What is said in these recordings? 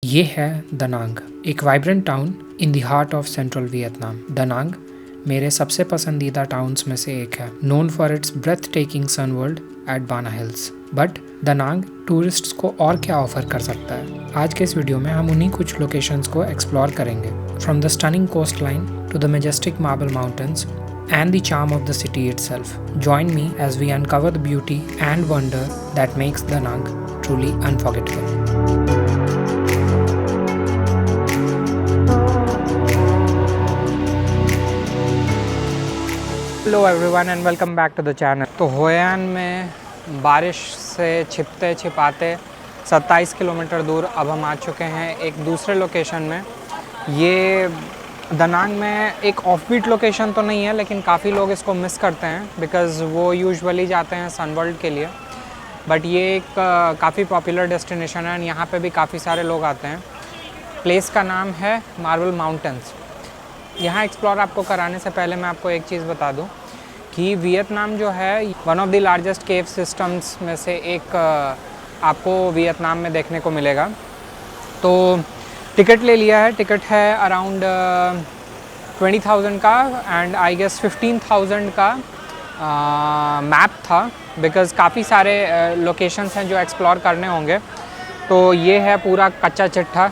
ये है दनांग, एक vibrant town in the heart of central Vietnam. Da Nang मेरे सबसे पसंदीदा टाउन्स में से एक है, known for its breathtaking Sun World at Ba Na hills. But Da Nang tourists को और क्या ऑफर कर सकता है? आज के इस वीडियो में हम उन्हीं कुछ लोकेशंस को एक्सप्लोर करेंगे, from the stunning coastline to the majestic marble mountains and the charm of the city itself. Join me as we uncover the beauty and wonder that makes Da Nang truly unforgettable. Hello everyone and welcome back to the channel. तो Hoi आन में बारिश से छिपते छिपाते 27 kilometre दूर अब हम आ चुके हैं एक दूसरे लोकेशन में। ये दनांग में एक ऑफबीट लोकेशन तो नहीं है, लेकिन काफ़ी लोग इसको मिस करते हैं बिकॉज़ वो यूजुअली जाते हैं सनवर्ल्ड के लिए। बट ये एक काफ़ी पॉपुलर डेस्टिनेशन है एंड यहाँ पे भी काफ़ी सारे लोग आते हैं। प्लेस का नाम है मार्बल माउंटेन्स। यहाँ एक्सप्लोर आपको कराने से पहले मैं आपको एक चीज़ बता दूँ कि वियतनाम जो है one of the largest cave systems में से एक आपको वियतनाम में देखने को मिलेगा। तो टिकट ले लिया है, टिकट है अराउंड 20,000 का एंड आई गेस 15,000 का मैप था, बिकॉज़ काफ़ी सारे लोकेशंस हैं जो एक्सप्लोर करने होंगे। तो ये है पूरा कच्चा चिट्ठा,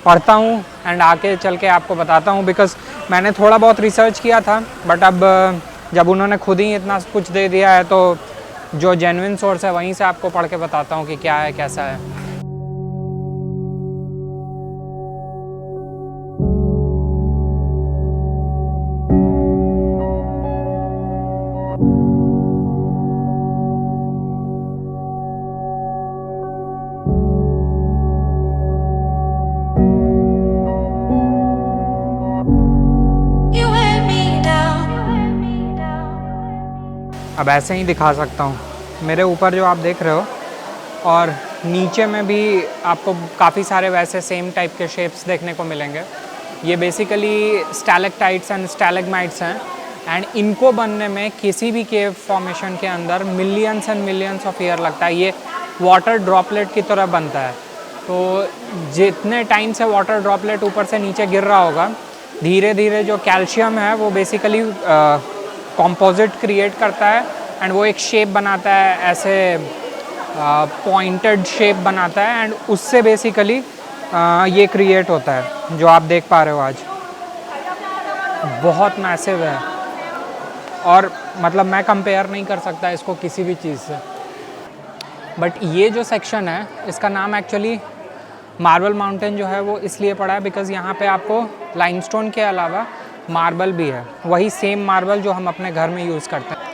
पढ़ता हूँ एंड आके चल के आपको बताता हूँ, बिकॉज़ मैंने थोड़ा बहुत रिसर्च किया था बट अब जब उन्होंने खुद ही इतना कुछ दे दिया है तो जो जेन्युइन सोर्स है वहीं से आपको पढ़ के बताता हूँ कि क्या है कैसा है। अब ऐसे ही दिखा सकता हूँ, मेरे ऊपर जो आप देख रहे हो और नीचे में भी आपको काफ़ी सारे वैसे सेम टाइप के शेप्स देखने को मिलेंगे। ये बेसिकली स्टैलेक्टाइट्स एंड स्टैलेग्माइट्स हैं एंड इनको बनने में किसी भी केव फॉर्मेशन के अंदर millions and millions of year लगता है। ये वाटर ड्रॉपलेट की तरह बनता है। तो जितने टाइम से वाटर ड्रॉपलेट ऊपर से नीचे गिर रहा होगा, धीरे धीरे जो कैल्शियम है वो बेसिकली कंपोजिट क्रिएट करता है एंड वो एक शेप बनाता है, ऐसे पॉइंटेड शेप बनाता है एंड उससे बेसिकली ये क्रिएट होता है जो आप देख पा रहे हो आज। बहुत मैसिव है और मतलब मैं कंपेयर नहीं कर सकता इसको किसी भी चीज़ से। बट ये जो सेक्शन है इसका नाम एक्चुअली मार्बल माउंटेन जो है वो इसलिए पड़ा है बिकॉज़ यहाँ पे आपको लाइमस्टोन के अलावा मार्बल भी है, वही सेम मार्बल जो हम अपने घर में यूज़ करते हैं।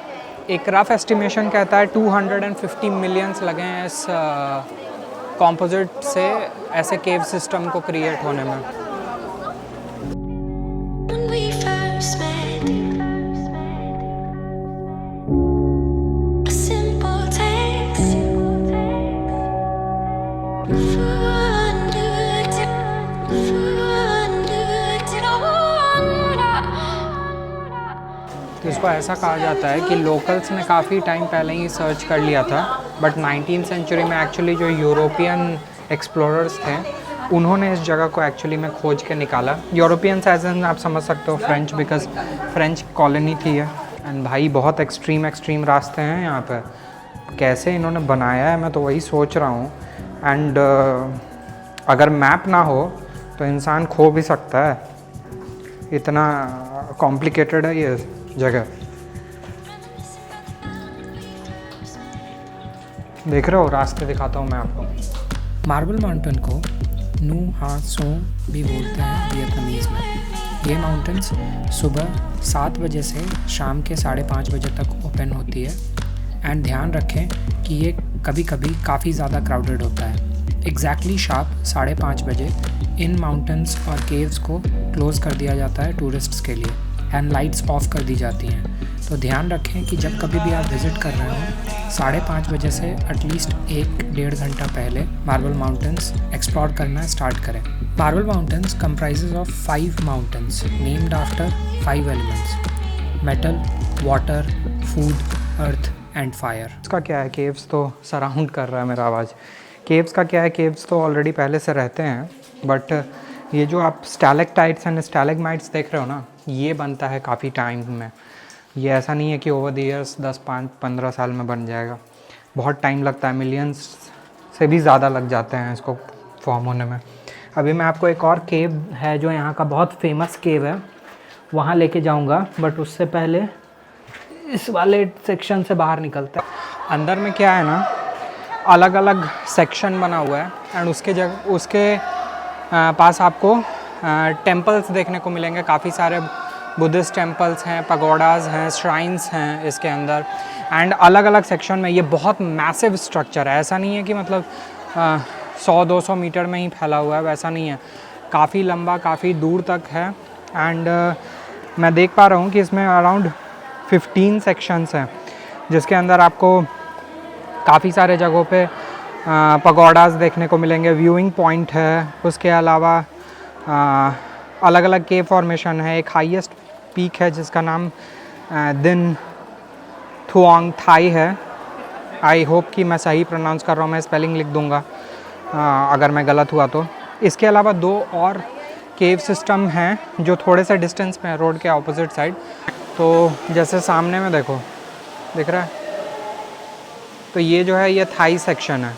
एक रफ एस्टिमेशन कहता है 250 मिलियंस लगे हैं इस कंपोजिट से ऐसे केव सिस्टम को क्रिएट होने में। तो इसको ऐसा कहा जाता है कि लोकल्स ने काफ़ी टाइम पहले ही सर्च कर लिया था, बट 19th सेंचुरी में एक्चुअली जो यूरोपियन एक्सप्लोरर्स थे उन्होंने इस जगह को एक्चुअली में खोज के निकाला। यूरोपियंस एज एन आप समझ सकते हो फ्रेंच, बिकॉज फ्रेंच कॉलोनी थी है एंड भाई बहुत एक्सट्रीम रास्ते हैं यहाँ पर। कैसे इन्होंने बनाया है मैं तो वही सोच रहा हूँ एंड अगर मैप ना हो तो इंसान खो भी सकता है, इतना कॉम्प्लिकेटेड है ये जगह। देख रहे हो, रास्ते दिखाता हूँ मैं आपको। मार्बल माउंटेन को नू हा सो भी बोलते हैं वियतनामीज़ में। ये माउंटेन्स सुबह 7 बजे से शाम के 5:30 बजे तक ओपन होती है एंड ध्यान रखें कि ये कभी कभी काफ़ी ज़्यादा क्राउडेड होता है। एग्जैक्टली शार्प 5:30 बजे इन माउंटेन्स और केव्स को क्लोज़ कर दिया जाता है टूरिस्ट्स के लिए एंड लाइट्स ऑफ कर दी जाती हैं। तो ध्यान रखें कि जब कभी भी आप विज़िट कर रहे हो 5:30 बजे से एटलीस्ट 1-1.5 घंटा पहले मार्बल माउंटेन्स एक्सप्लोर करना स्टार्ट करें। Marble mountains comprises of 5 mountains named after 5 elements: metal, water, food, earth and fire. इसका क्या है, केव्स तो सराउंड कर रहा है मेरा आवाज़। केव्स का क्या है, केव्स तो ऑलरेडी पहले से रहते हैं, बट ये जो आप स्टैलेक्टाइट्स एंड स्टैलेग्माइट्स देख रहे हो ना, ये बनता है काफ़ी टाइम में। ये ऐसा नहीं है कि ओवर द ईयर्स 10-15 साल में बन जाएगा, बहुत टाइम लगता है, मिलियंस से भी ज़्यादा लग जाते हैं इसको फॉर्म होने में। अभी मैं आपको एक और केव है जो यहाँ का बहुत फेमस केव है, वहाँ लेके जाऊँगा, बट उससे पहले इस वाले सेक्शन से बाहर निकलता है। अंदर में क्या है ना, अलग अलग सेक्शन बना हुआ है एंड उसके पास आपको टेम्पल्स देखने को मिलेंगे। काफ़ी सारे बुद्धिस्ट टेम्पल्स हैं, पगोडाज हैं, श्राइन्स हैं इसके अंदर, एंड अलग अलग सेक्शन में। ये बहुत मैसिव स्ट्रक्चर है, ऐसा नहीं है कि मतलब 100-200 मीटर में ही फैला हुआ है, वैसा नहीं है, काफ़ी लंबा, काफ़ी दूर तक है। एंड मैं देख पा रहा हूँ कि इसमें अराउंड 15 सेक्शंस हैं, जिसके अंदर आपको काफ़ी सारे जगहों पे पगोडास देखने को मिलेंगे, व्यूइंग पॉइंट है, उसके अलावा अलग अलग केव फॉर्मेशन है। एक हाईएस्ट पीक है जिसका नाम दिन थुआंग थाई है। आई होप कि मैं सही प्रोनाउंस कर रहा हूँ, मैं स्पेलिंग लिख दूँगा अगर मैं गलत हुआ तो। इसके अलावा 2 और केव सिस्टम हैं जो थोड़े से डिस्टेंस में है, रोड के ऑपोजिट साइड। तो जैसे सामने में देखो, दिख रहा है, तो ये जो है ये थाई सेक्शन है।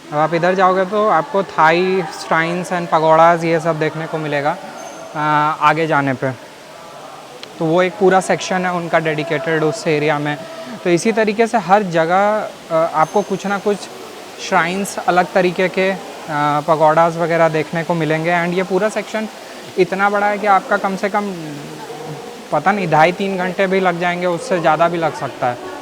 अब आप इधर जाओगे तो आपको थाई श्राइन्स एंड पगोडाज ये सब देखने को मिलेगा आगे जाने पे। तो वो एक पूरा सेक्शन है उनका डेडिकेटेड उस एरिया में। तो इसी तरीके से हर जगह आपको कुछ ना कुछ श्राइन्स, अलग तरीके के पगोडाज वगैरह देखने को मिलेंगे। एंड ये पूरा सेक्शन इतना बड़ा है कि आपका कम से कम पता नहीं 2.5-3 घंटे भी लग जाएंगे, उससे ज़्यादा भी लग सकता है।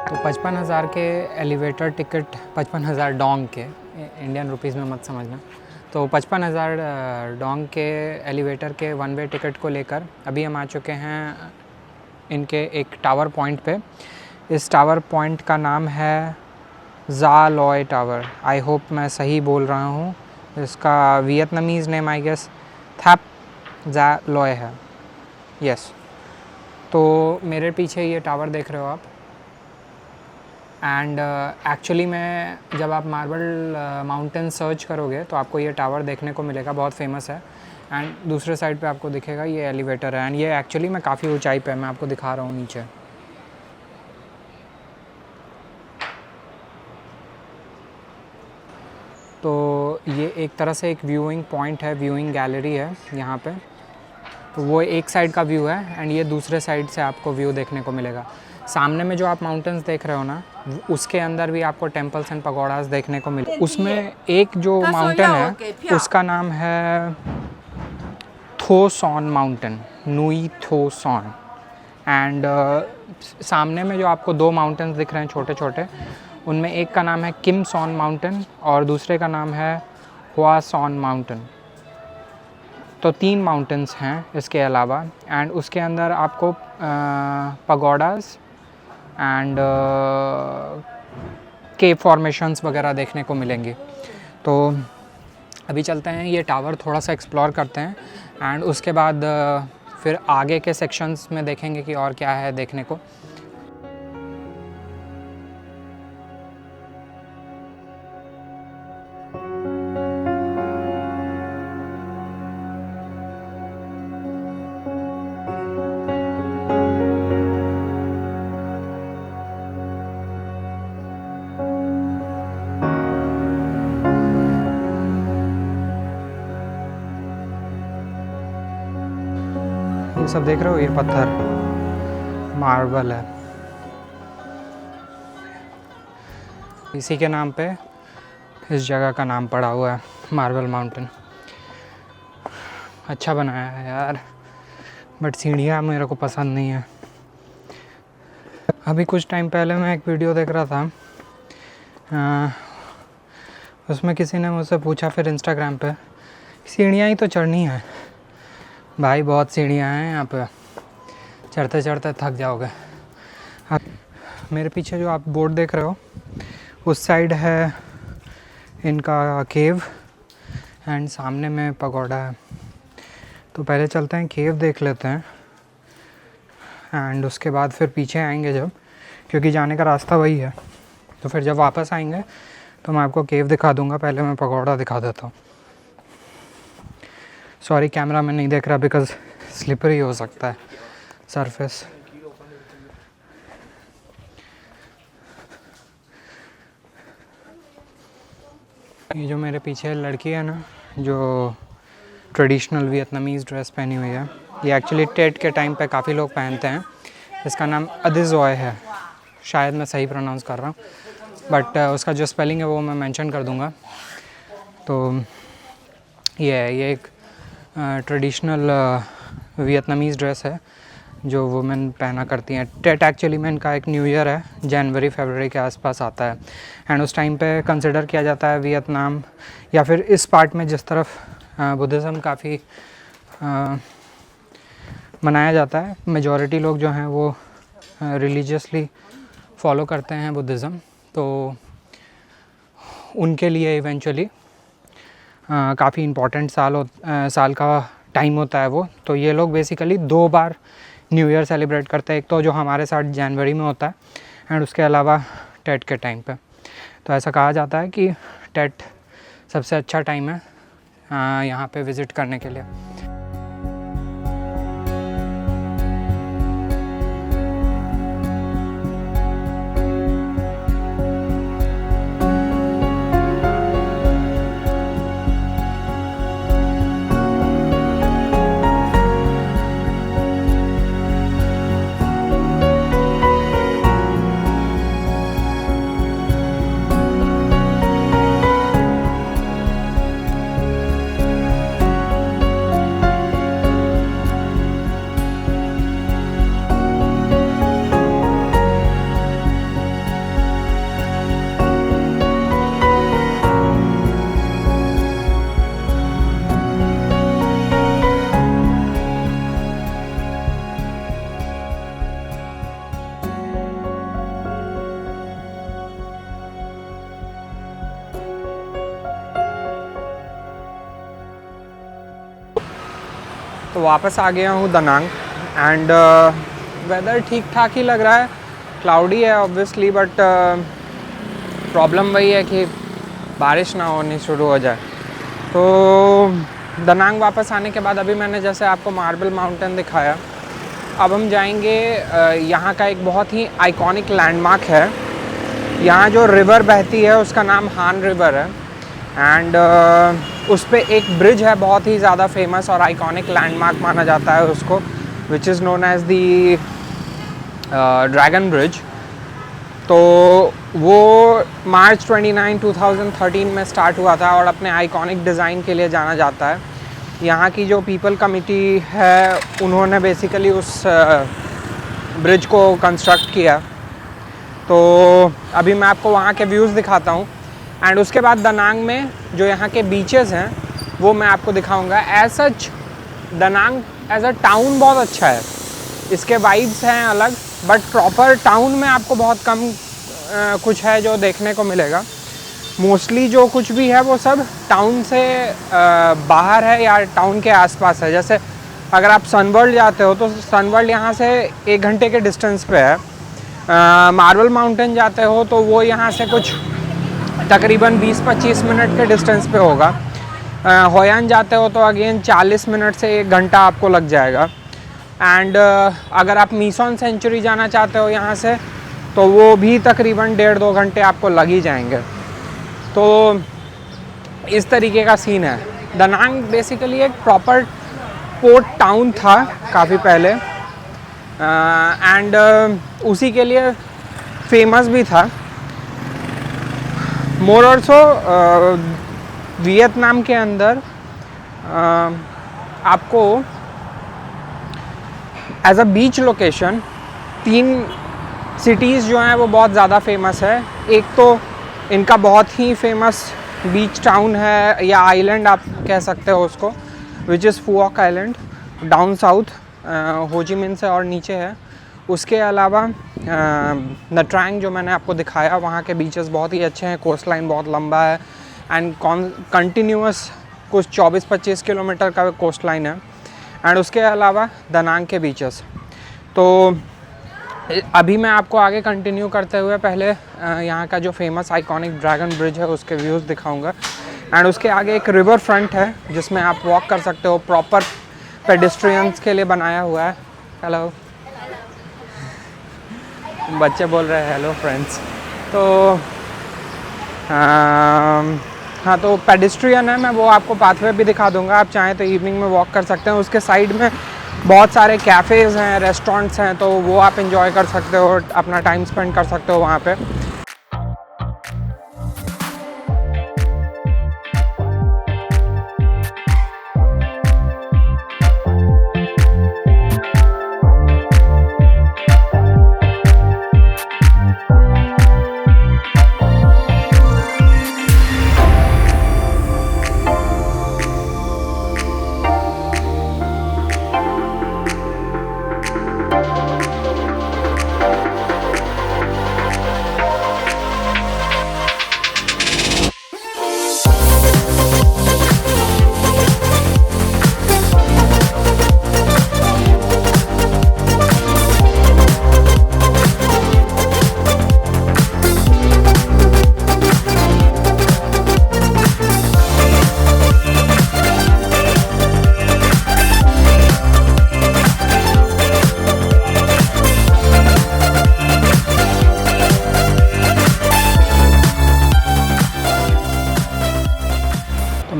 तो 55,000 के एलिवेटर टिकट, 55,000 डोंग के, इंडियन रुपीज़ में मत समझना। तो 55,000 डोंग के एलिवेटर के 1 वे टिकट को लेकर अभी हम आ चुके हैं इनके एक टावर पॉइंट पे। इस टावर पॉइंट का नाम है ज़ा लॉय टावर। आई होप मैं सही बोल रहा हूँ। इसका वियतनामीज़ नेम आई गेस थैप ज़ा लॉय है। यस। तो मेरे पीछे ये टावर देख रहे हो आप, एंड एक्चुअली में जब आप मार्बल माउंटेन सर्च करोगे तो आपको ये टावर देखने को मिलेगा, बहुत फेमस है। एंड दूसरे साइड पे आपको दिखेगा ये एलिवेटर है, एंड ये एक्चुअली में काफ़ी ऊंचाई पे है। मैं आपको दिखा रहा हूँ नीचे। तो ये एक तरह से एक व्यूइंग पॉइंट है, व्यूइंग गैलरी है यहाँ पे। तो वो एक साइड का व्यू है एंड ये दूसरे साइड से आपको व्यू देखने को मिलेगा। सामने में जो आप माउंटेन्स देख रहे हो ना, उसके अंदर भी आपको टेम्पल्स एंड पगोडास देखने को मिले। उसमें एक जो माउंटेन है उसका नाम है थो सॉन माउंटेन, नुई थो सॉन। एंड सामने में जो आपको 2 माउंटेन्स दिख रहे हैं छोटे छोटे, उनमें एक का नाम है किम सॉन माउंटेन और दूसरे का नाम है हुआ सॉन माउंटेन। तो 3 माउंटेन्स हैं इसके अलावा, एंड उसके अंदर आपको पगोडास एंड केव फॉर्मेशंस वगैरह देखने को मिलेंगी। तो अभी चलते हैं, ये टावर थोड़ा सा एक्सप्लोर करते हैं एंड उसके बाद फिर आगे के सेक्शंस में देखेंगे कि और क्या है देखने को। ये सब देख रहे हो, ये पत्थर मार्बल है, इसी के नाम पे इस जगह का नाम पड़ा हुआ है मार्बल माउंटेन। अच्छा बनाया है यार, बट सीढ़ियाँ मेरे को पसंद नहीं है। अभी कुछ टाइम पहले मैं एक वीडियो देख रहा था, उसमें किसी ने मुझसे पूछा फिर इंस्टाग्राम पे, सीढ़ियाँ ही तो चढ़नी है भाई, बहुत सीढ़ियाँ हैं यहाँ पे, चढ़ते चढ़ते थक जाओगे। मेरे पीछे जो आप बोर्ड देख रहे हो उस साइड है इनका केव, एंड सामने में पगोड़ा है। तो पहले चलते हैं केव देख लेते हैं एंड उसके बाद फिर पीछे आएंगे जब, क्योंकि जाने का रास्ता वही है। तो फिर जब वापस आएंगे तो मैं आपको केव दिखा दूंगा। पहले मैं पगोड़ा दिखा देता हूँ। सॉरी कैमरा में नहीं देख रहा बिकॉज स्लिपरी हो सकता है सरफेस। ये जो मेरे पीछे लड़की है ना, जो ट्रेडिशनल वियतनामीज़ ड्रेस पहनी हुई है, ये एक्चुअली टेट के टाइम पे काफ़ी लोग पहनते हैं। इसका नाम अदिज़ोय है, शायद मैं सही प्रोनाउंस कर रहा हूँ, बट उसका जो स्पेलिंग है वो मैं मेंशन कर दूँगा। तो ये एक ट्रेडिशनल वियतनामीज़ ड्रेस है जो वुमेन पहना करती हैं। टेट एक्चुअली में इनका एक न्यू ईयर है, जनवरी फरवरी के आसपास आता है एंड उस टाइम पे कंसिडर किया जाता है वियतनाम या फिर इस पार्ट में जिस तरफ बुद्धिज़्म काफ़ी मनाया जाता है। मेजॉरिटी लोग जो हैं वो रिलीजियसली फॉलो करते हैं बुद्धिज़्म, तो उनके लिए इवेंचुअली काफ़ी इम्पोर्टेंट साल का टाइम होता है वो। तो ये लोग बेसिकली 2 बार न्यू ईयर सेलिब्रेट करते हैं, एक तो जो हमारे साथ जनवरी में होता है एंड उसके अलावा टेट के टाइम पे। तो ऐसा कहा जाता है कि टेट सबसे अच्छा टाइम है यहाँ पे विज़िट करने के लिए। तो वापस आ गया हूँ दनांग एंड वेदर ठीक ठाक ही लग रहा है। क्लाउडी है ऑब्वियसली, बट प्रॉब्लम वही है कि बारिश ना होनी शुरू हो जाए। तो दनांग वापस आने के बाद अभी मैंने जैसे आपको मार्बल माउंटेन दिखाया, अब हम जाएंगे यहाँ का एक बहुत ही आइकॉनिक लैंडमार्क है। यहाँ जो रिवर बहती है उसका नाम हान रिवर है एंड उस पे एक ब्रिज है बहुत ही ज़्यादा फेमस और आइकॉनिक लैंडमार्क माना जाता है उसको, which is known as the dragon bridge. तो वो मार्च 29, 2013 में स्टार्ट हुआ था और अपने आइकॉनिक डिज़ाइन के लिए जाना जाता है। यहाँ की जो पीपल कमिटी है उन्होंने बेसिकली उस ब्रिज को कंस्ट्रक्ट किया। तो अभी मैं आपको वहाँ के व्यूज़ दिखाता हूँ एंड उसके बाद दनांग में जो यहाँ के बीचेस हैं वो मैं आपको दिखाऊंगा। As such Da Nang as a town बहुत अच्छा है, इसके वाइब्स हैं अलग, बट प्रॉपर टाउन में आपको बहुत कम कुछ है जो देखने को मिलेगा। मोस्टली जो कुछ भी है वो सब टाउन से बाहर है या टाउन के आसपास है। जैसे अगर आप सनवर्ल्ड जाते हो तो सनवर्ल्ड यहाँ से 1 घंटे के डिस्टेंस पे है। मार्बल माउंटेन जाते हो तो वो यहाँ से कुछ तकरीबन 20-25 मिनट के डिस्टेंस पे होगा। होयान जाते हो तो अगेन 40 मिनट से 1 घंटा आपको लग जाएगा। एंड अगर आप मीसॉन सेंचुरी जाना चाहते हो यहाँ से तो वो भी तकरीबन 1.5-2 घंटे आपको लग ही जाएंगे। तो इस तरीके का सीन है। दनांग बेसिकली एक प्रॉपर पोर्ट टाउन था काफ़ी पहले एंड उसी के लिए फेमस भी था। मोर और सो वियतनाम के अंदर आपको as a beach location 3 cities जो हैं वो बहुत ज़्यादा फेमस है। एक तो इनका बहुत ही फेमस बीच टाउन है या आइलैंड आप कह सकते हो उसको, विच इज़ फू ऑक आइलैंड, डाउन साउथ हो ची मिन से और नीचे है। उसके अलावा नट्रांग जो मैंने आपको दिखाया, वहाँ के बीचेस बहुत ही अच्छे हैं, कोस्ट लाइन बहुत लंबा है एंड कंटिन्यूअस कुछ 24-25 किलोमीटर का कोस्ट लाइन है। एंड उसके अलावा दनांग के बीचेस। तो अभी मैं आपको आगे कंटिन्यू करते हुए पहले यहाँ का जो फेमस आइकॉनिक ड्रैगन ब्रिज है उसके व्यूज़ दिखाऊंगा। एंड उसके आगे एक रिवर फ्रंट है जिसमें आप वॉक कर सकते हो, प्रॉपर पेडिस्ट्रियंस के लिए बनाया हुआ है। हेलो, बच्चे बोल रहे हैं हेलो फ्रेंड्स। तो हाँ, तो पेडिस्ट्रियन है, मैं वो आपको पाथवे भी दिखा दूंगा, आप चाहें तो इवनिंग में वॉक कर सकते हैं। उसके साइड में बहुत सारे कैफ़ेज़ हैं, रेस्टोरेंट्स हैं, तो वो आप एंजॉय कर सकते हो, अपना टाइम स्पेंड कर सकते हो वहाँ पे।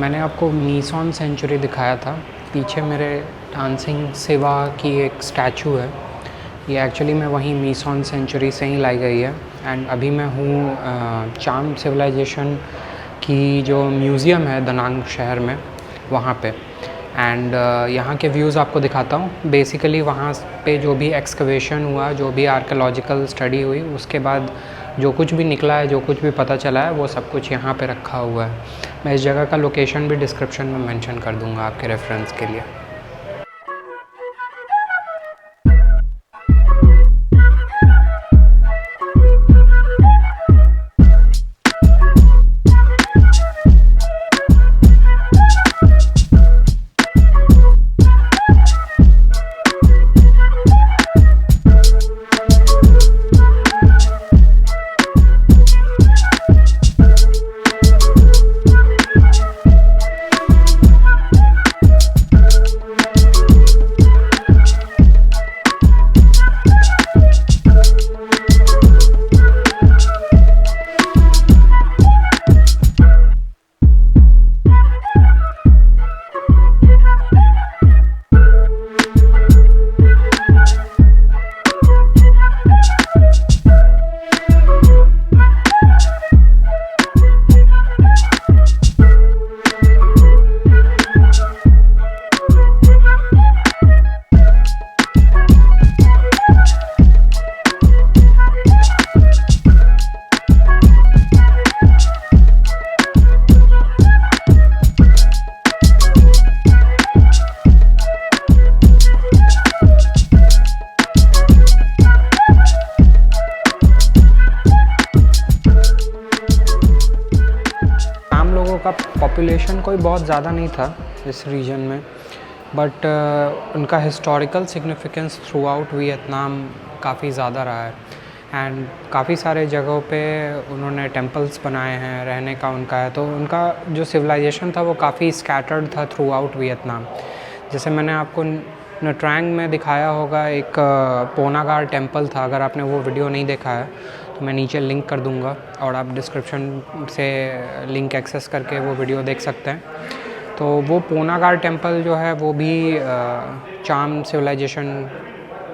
मैंने आपको मीसॉन सेंचुरी दिखाया था, पीछे मेरे डांसिंग सिवा की एक स्टैचू है, ये एक्चुअली मैं वहीं मीसॉन सेंचुरी से ही लाई गई है। एंड अभी मैं हूँ चाम सिविलाइजेशन की जो म्यूज़ियम है दनांग शहर में, वहाँ पे। एंड यहाँ के व्यूज़ आपको दिखाता हूँ। बेसिकली वहाँ पे जो भी एक्सकवेशन हुआ, जो भी आर्कियोलॉजिकल स्टडी हुई, उसके बाद जो कुछ भी निकला है, जो कुछ भी पता चला है, वो सब कुछ यहाँ पे रखा हुआ है। मैं इस जगह का लोकेशन भी डिस्क्रिप्शन में मेंशन कर दूँगा आपके रेफरेंस के लिए। का पॉपुलेशन कोई बहुत ज़्यादा नहीं था इस रीजन में, बट उनका historical significance through out Vietnam काफ़ी ज़्यादा रहा है। एंड काफ़ी सारे जगहों पे उन्होंने टेम्पल्स बनाए हैं, रहने का उनका है, तो उनका जो सिविलाइजेशन था वो काफ़ी स्कैटर्ड था थ्रू आउट वियतनाम। जैसे मैंने आपको नट्रैंग में दिखाया होगा, एक पोनागार टेम्पल था, अगर आपने वो वीडियो नहीं देखा है तो मैं नीचे लिंक कर दूंगा और आप डिस्क्रिप्शन से लिंक एक्सेस करके वो वीडियो देख सकते हैं। तो वो पोनागार टेम्पल जो है वो भी चाम सिविलाइजेशन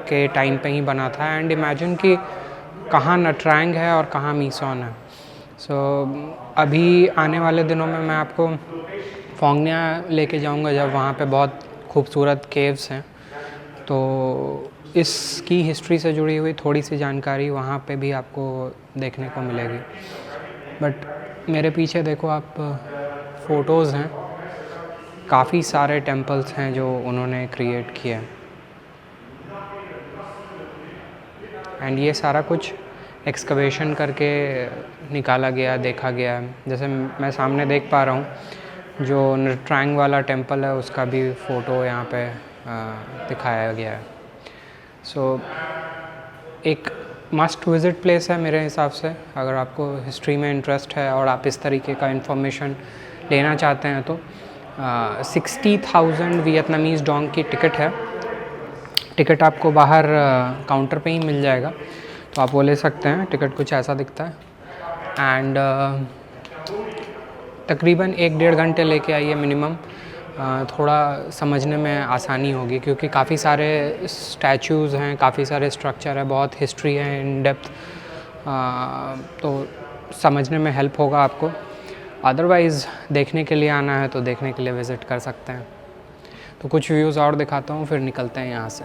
के टाइम पे ही बना था। एंड इमेजिन कि कहाँ नट्रैंग है और कहाँ मीसॉन है। सो अभी आने वाले दिनों में मैं आपको फोंग न्या लेके जाऊंगा, जब वहाँ पे बहुत खूबसूरत केव्स हैं, तो इसकी हिस्ट्री से जुड़ी हुई थोड़ी सी जानकारी वहाँ पे भी आपको देखने को मिलेगी। बट मेरे पीछे देखो आप, फ़ोटोज़ हैं, काफ़ी सारे टेम्पल्स हैं जो उन्होंने क्रिएट किए। एंड ये सारा कुछ एक्सकवेशन करके निकाला गया, देखा गया। जैसे मैं सामने देख पा रहा हूँ, जो नट्रांग वाला टेंपल है उसका भी फ़ोटो यहाँ पे दिखाया गया है। सो एक मस्ट विज़िट प्लेस है मेरे हिसाब से, अगर आपको हिस्ट्री में इंटरेस्ट है और आप इस तरीके का इन्फॉर्मेशन लेना चाहते हैं तो 60,000 वियतनामीज़ डोंग की टिकट है। टिकट आपको बाहर काउंटर पे ही मिल जाएगा, तो आप वो ले सकते हैं। टिकट कुछ ऐसा दिखता है एंड तकरीबन 1-1.5 घंटे लेके आइए मिनिमम, थोड़ा समझने में आसानी होगी क्योंकि काफ़ी सारे स्टैचूज़ हैं, काफ़ी सारे स्ट्रक्चर है, बहुत हिस्ट्री है इन डेप्थ, तो समझने में हेल्प होगा आपको। अदरवाइज़ देखने के लिए आना है तो देखने के लिए विज़िट कर सकते हैं। तो कुछ व्यूज़ और दिखाता हूँ, फिर निकलते हैं यहाँ से।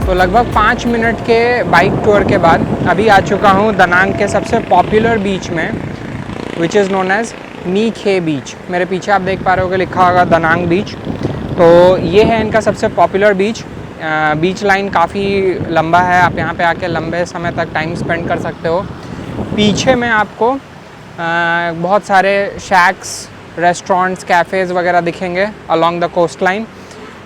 तो लगभग 5 मिनट के बाइक टूर के बाद अभी आ चुका हूँ दनांग के सबसे पॉपुलर बीच में, विच इज़ नोन एज मी खे बीच। मेरे पीछे आप देख पा रहे होगे लिखा होगा दनांग बीच। तो ये है इनका सबसे पॉपुलर बीच। बीच लाइन काफ़ी लंबा है, आप यहाँ पे आके लंबे समय तक टाइम स्पेंड कर सकते हो। पीछे में आपको बहुत सारे शैक्स, रेस्टोरेंट्स, कैफ़ेज़ वगैरह दिखेंगे along the coastline.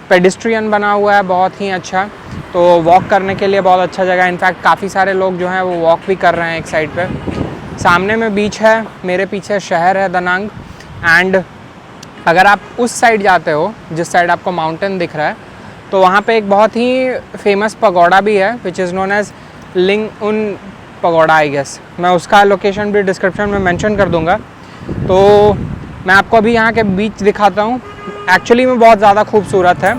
Pedestrian बना हुआ है बहुत ही अच्छा, तो वॉक करने के लिए बहुत अच्छा जगह है। इनफैक्ट काफ़ी सारे लोग जो हैं वो वॉक भी कर रहे हैं एक साइड पे। सामने में बीच है, मेरे पीछे शहर है दनांग। एंड अगर आप उस साइड जाते हो जिस साइड आपको माउंटेन दिख रहा है, तो वहाँ पे एक बहुत ही फेमस पगोड़ा भी है विच इज़ नोन एज लिंग उन पगोड़ा आई गेस। मैं उसका लोकेशन भी डिस्क्रिप्शन में मेंशन कर दूँगा। तो मैं आपको अभी यहाँ के बीच दिखाता हूँ। एक्चुअली में बहुत ज़्यादा खूबसूरत है।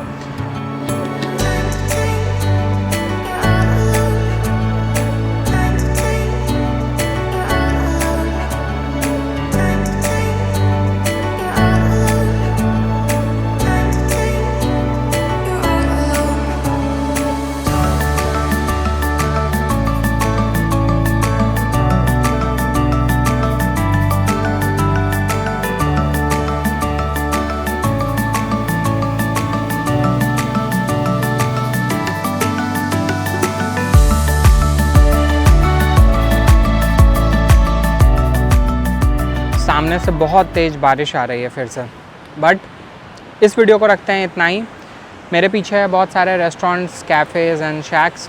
सामने से बहुत तेज़ बारिश आ रही है फिर से, बट इस वीडियो को रखते हैं इतना ही। मेरे पीछे है बहुत सारे रेस्टोरेंट्स, कैफ़ेज़ एंड शैक्स।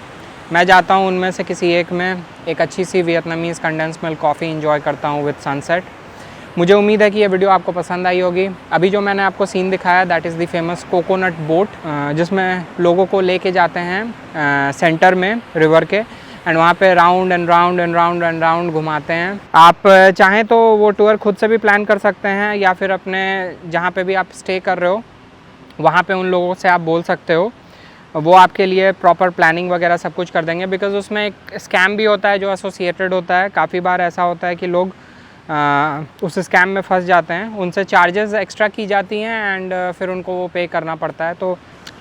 मैं जाता हूँ उनमें से किसी एक में एक अच्छी सी Vietnamese condensed milk coffee enjoy करता हूँ विद सनसेट। मुझे उम्मीद है कि ये वीडियो आपको पसंद आई होगी। अभी जो मैंने आपको सीन दिखाया that is the famous coconut boat, जिसमें लोगों को लेके जाते हैं सेंटर में रिवर के, एंड वहाँ पे round and round and round and round घुमाते हैं। आप चाहें तो वो टूर खुद से भी प्लान कर सकते हैं, या फिर अपने जहाँ पे भी आप स्टे कर रहे हो वहाँ पे उन लोगों से आप बोल सकते हो, वो आपके लिए प्रॉपर प्लानिंग वगैरह सब कुछ कर देंगे। बिकॉज़ उसमें एक स्कैम भी होता है जो एसोसिएटेड होता है। काफ़ी बार ऐसा होता है कि लोग उस स्कैम में फंस जाते हैं, उनसे चार्जेस एक्स्ट्रा की जाती हैं एंड फिर उनको वो पे करना पड़ता है। तो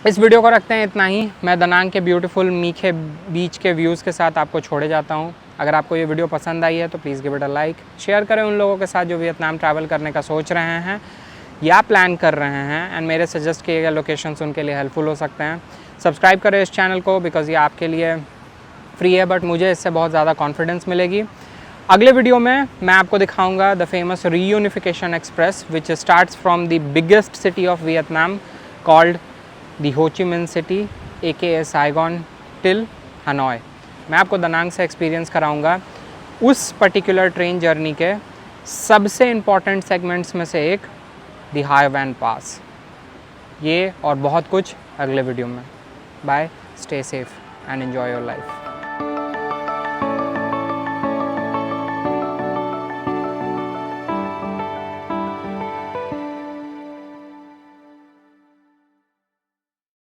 इस वीडियो को रखते हैं इतना ही। मैं दनांग के ब्यूटीफुल मी खे बीच के व्यूज़ के साथ आपको छोड़े जाता हूँ। अगर आपको ये वीडियो पसंद आई है तो please give it a like, share करें उन लोगों के साथ जो वियतनाम ट्रैवल करने का सोच रहे हैं या प्लान कर रहे हैं, एंड मेरे सजेस्ट किए गए लोकेशंस उनके लिए हेल्पफुल हो सकते हैं। सब्सक्राइब करें इस चैनल को बिकॉज़ ये आपके लिए फ्री है, बट मुझे इससे बहुत ज़्यादा कॉन्फिडेंस मिलेगी। अगले वीडियो में मैं आपको दिखाऊंगा the famous reunification express which starts from the biggest city of Vietnam called the हो ची Minh City AKA Saigon till Hanoi. मैं आपको दनांग से एक्सपीरियंस कराऊंगा उस पर्टिकुलर ट्रेन जर्नी के सबसे इम्पॉर्टेंट सेगमेंट्स में से एक, द हाई वैन पास। ये और बहुत कुछ अगले वीडियो में। Bye, stay safe and enjoy your life.